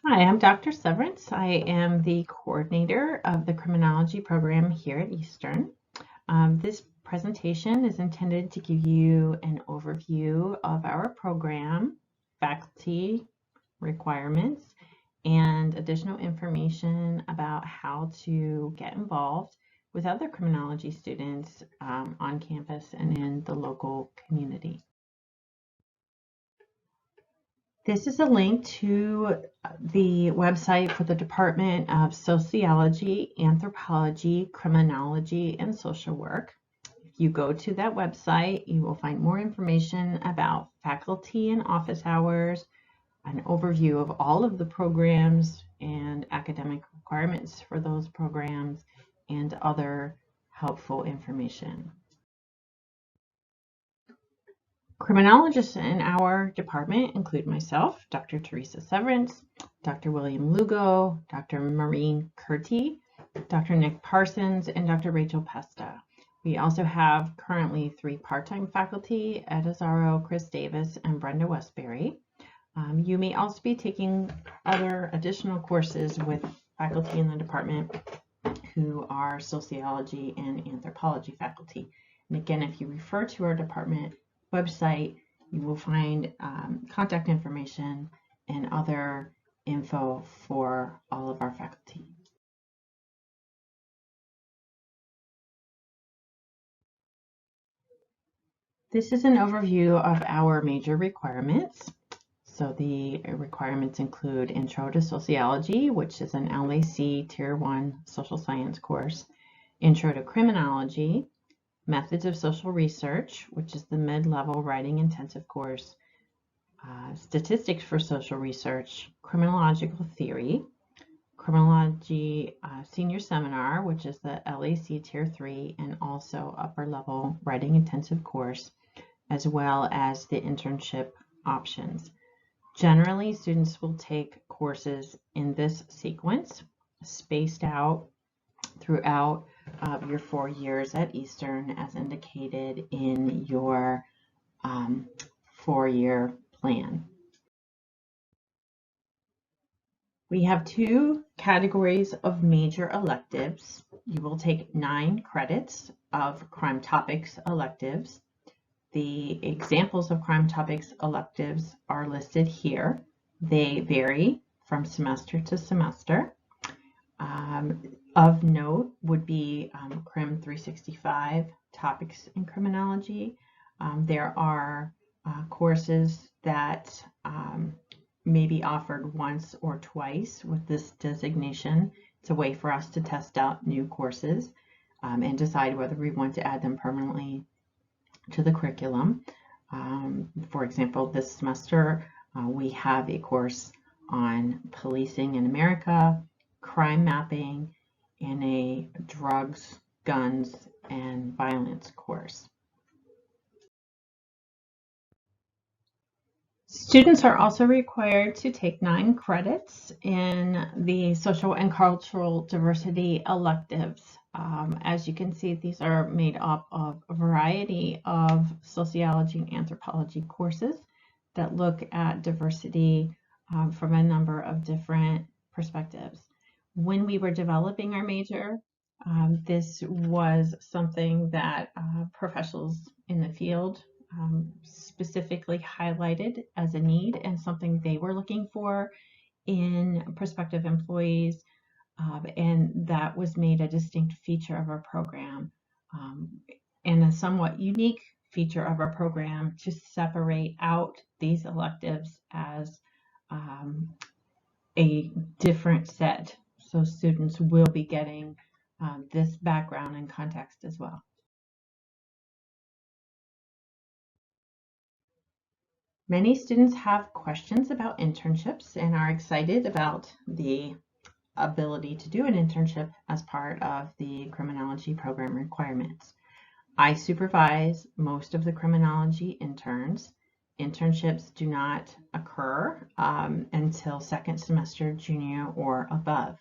Hi, I'm Dr. Severance. I am the coordinator of the criminology program here at Eastern. This presentation is intended to give you an overview of our program, faculty requirements, and additional information about how to get involved with other criminology students on campus and in the local community. This is a link to the website for the Department of Sociology, Anthropology, Criminology, and Social Work. If you go to that website, you will find more information about faculty and office hours, an overview of all of the programs and academic requirements for those programs, and other helpful information. Criminologists in our department include myself, Dr. Teresa Severance, Dr. William Lugo, Dr. Maureen Curti, Dr. Nick Parsons, and Dr. Rachel Pesta. We also have currently 3 part-time faculty, Ed Azaro, Chris Davis, and Brenda Westbury. You may also be taking other additional courses with faculty in the department who are sociology and anthropology faculty. And again, if you refer to our department website, you will find contact information and other info for all of our faculty. This is an overview of our major requirements. So the requirements include Intro to Sociology, which is an LAC Tier 1 social science course, Intro to Criminology, Methods of Social Research, which is the mid-level writing intensive course, Statistics for Social Research, Criminological Theory, Criminology Senior Seminar, which is the LAC Tier 3 and also upper level writing intensive course, as well as the internship options. Generally, students will take courses in this sequence, spaced out throughout your 4 years at Eastern as indicated in your 4-year plan. We have 2 categories of major electives. You will take 9 credits of crime topics electives. The examples of crime topics electives are listed here. They vary from semester to semester. Of note would be Crim 365, Topics in Criminology. There are courses that may be offered once or twice with this designation. It's a way for us to test out new courses and decide whether we want to add them permanently to the curriculum. For example, this semester we have a course on policing in America, crime mapping, and a drugs, guns, and violence course. Students are also required to take 9 credits in the social and cultural diversity electives. As you can see, these are made up of a variety of sociology and anthropology courses that look at diversity from a number of different perspectives. When we were developing our major, this was something that professionals in the field specifically highlighted as a need and something they were looking for in prospective employees, and that was made a distinct feature of our program and a somewhat unique feature of our program to separate out these electives as a different set. So students will be getting this background and context as well. Many students have questions about internships and are excited about the ability to do an internship as part of the criminology program requirements. I supervise most of the criminology interns. Internships do not occur until 2nd semester junior or above.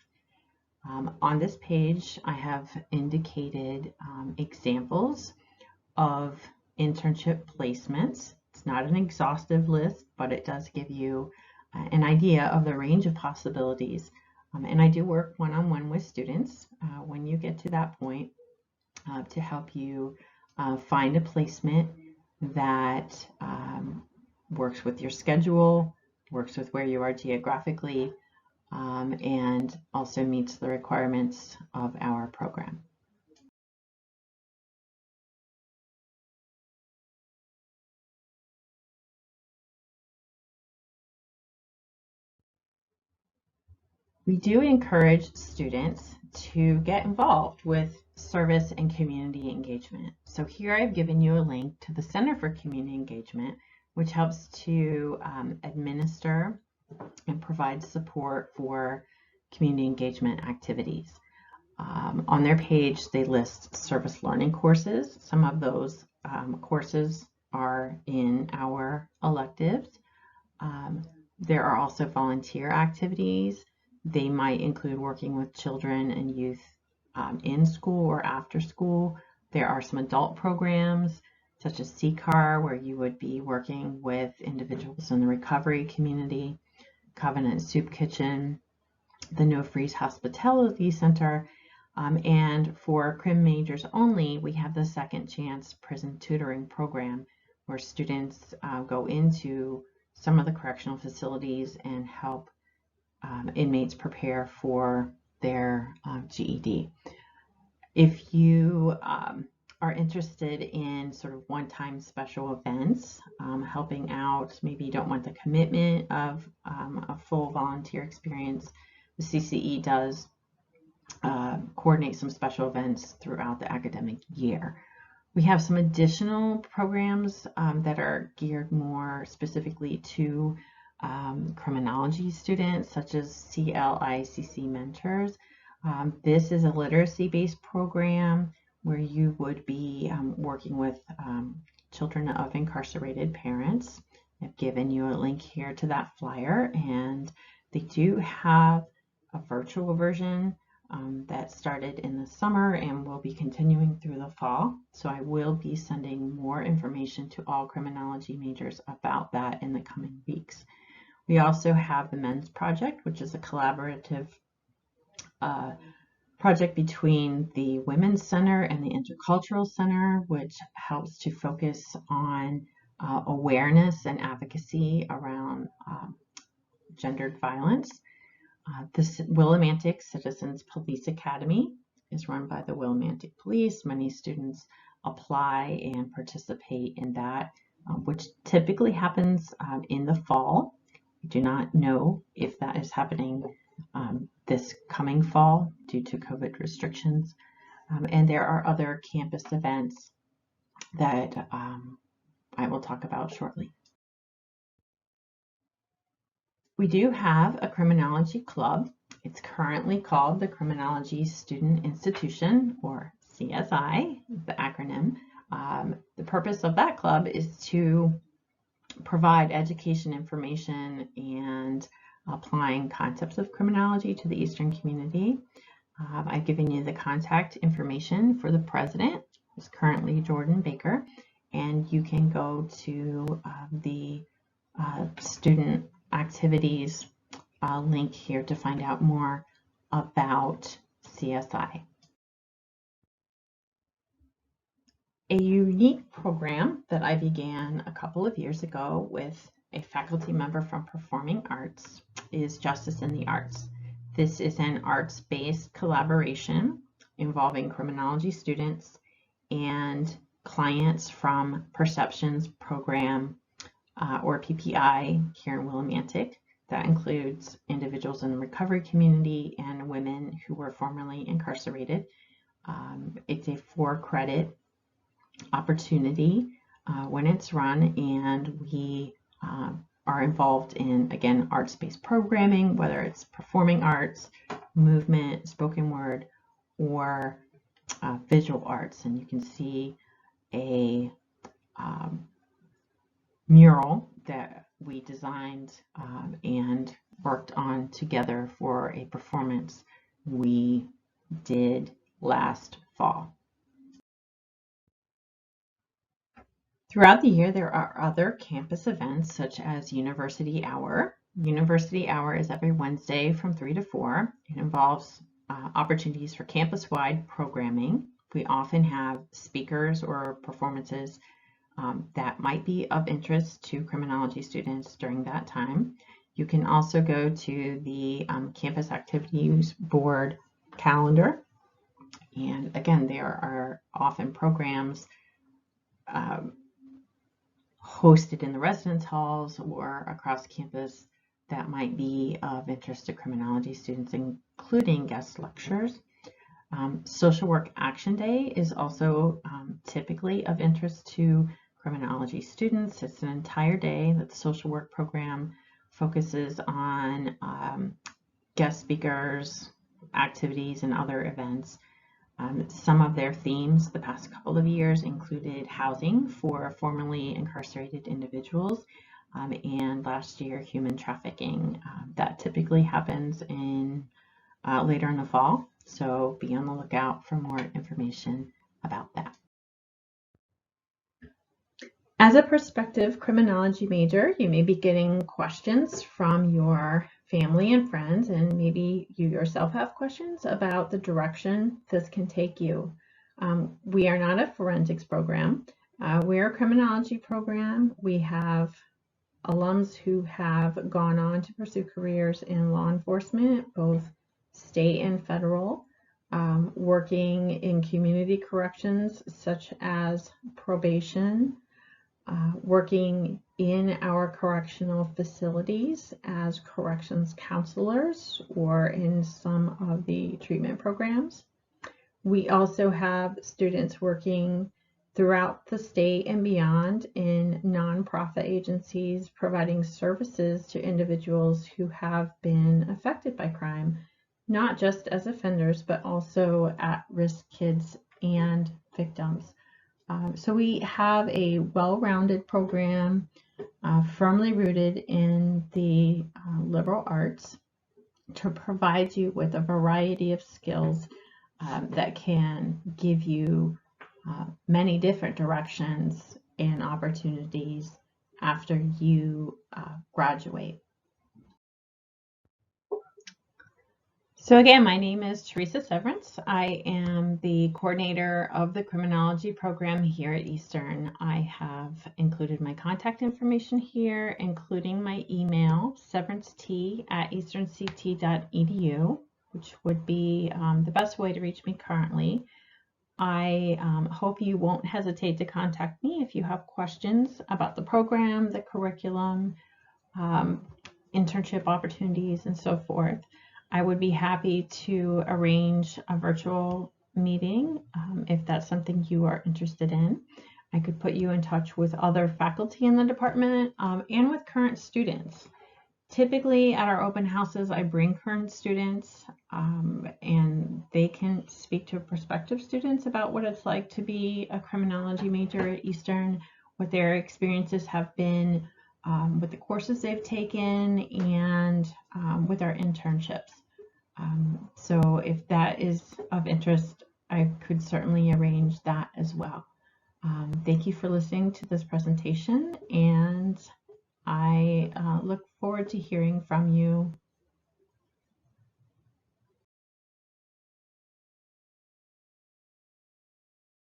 On this page, I have indicated examples of internship placements. It's not an exhaustive list, but it does give you an idea of the range of possibilities. And I do work one-on-one with students when you get to that point to help you find a placement that works with your schedule, works with where you are geographically, and also meets the requirements of our program. We do encourage students to get involved with service and community engagement. So here I've given you a link to the Center for Community Engagement, which helps to administer and provide support for community engagement activities. On their page, they list service learning courses. Some of those courses are in our electives. There are also volunteer activities. They might include working with children and youth in school or after school. There are some adult programs such as CCAR, where you would be working with individuals in the recovery community, Covenant Soup Kitchen, the No Freeze Hospitality Center, and for crim majors only, we have the Second Chance Prison Tutoring Program, where students go into some of the correctional facilities and help inmates prepare for their GED. If you are interested in sort of one-time special events, helping out, maybe you don't want the commitment of a full volunteer experience, the CCE does coordinate some special events throughout the academic year. We have some additional programs that are geared more specifically to criminology students, such as CLICC Mentors. This is a literacy-based program where you would be working with children of incarcerated parents. I've given you a link here to that flyer, and they do have a virtual version that started in the summer and will be continuing through the fall. So I will be sending more information to all criminology majors about that in the coming weeks. We also have the Men's Project, which is a collaborative project between the Women's Center and the Intercultural Center, which helps to focus on awareness and advocacy around gendered violence. This Willimantic Citizens Police Academy is run by the Willimantic Police. Many students apply and participate in that, which typically happens in the fall. I do not know if that is happening this coming fall due to COVID restrictions. And there are other campus events that I will talk about shortly. We do have a criminology club. It's currently called the Criminology Student Institution, or CSI, the acronym. The purpose of that club is to provide education, information, and applying concepts of criminology to the Eastern community. I've given you the contact information for the president, who's currently Jordan Baker, and you can go to the student activities link here to find out more about CSI. A unique program that I began a couple of years ago with a faculty member from Performing Arts is Justice in the Arts. This is an arts-based collaboration involving criminology students and clients from Perceptions program or PPI here in Willimantic. That includes individuals in the recovery community and women who were formerly incarcerated. It's a 4-credit opportunity when it's run, and we are involved in, again, arts-based programming, whether it's performing arts, movement, spoken word, or visual arts. And you can see a mural that we designed and worked on together for a performance we did last fall. Throughout the year, there are other campus events such as University Hour, University Hour is every Wednesday from 3 to 4. It involves opportunities for campus-wide programming. We often have speakers or performances that might be of interest to criminology students during that time. You can also go to the Campus Activities Board calendar. And again, there are often programs hosted in the residence halls or across campus that might be of interest to criminology students, including guest lectures. Social Work Action Day is also typically of interest to criminology students. It's an entire day that the social work program focuses on guest speakers, activities, and other events. Some of their themes the past couple of years included housing for formerly incarcerated individuals, and last year human trafficking. That typically happens in later in the fall, so be on the lookout for more information about that. As a prospective criminology major, you may be getting questions from your family and friends, and maybe you yourself have questions about the direction this can take you. We are not a forensics program. We're a criminology program. We have alums who have gone on to pursue careers in law enforcement, both state and federal, working in community corrections such as probation, working in our correctional facilities as corrections counselors or in some of the treatment programs. We also have students working throughout the state and beyond in nonprofit agencies providing services to individuals who have been affected by crime, not just as offenders, but also at-risk kids and victims. So we have a well-rounded program firmly rooted in the liberal arts to provide you with a variety of skills that can give you many different directions and opportunities after you graduate. So again, my name is Teresa Severance. I am the coordinator of the criminology program here at Eastern. I have included my contact information here, including my email, severancet@easternct.edu, which would be the best way to reach me currently. I hope you won't hesitate to contact me if you have questions about the program, the curriculum, internship opportunities, and so forth. I would be happy to arrange a virtual meeting if that's something you are interested in. I could put you in touch with other faculty in the department and with current students. Typically at our open houses, I bring current students and they can speak to prospective students about what it's like to be a criminology major at Eastern, what their experiences have been with the courses they've taken and with our internships. So if that is of interest, I could certainly arrange that as well. Thank you for listening to this presentation, and I look forward to hearing from you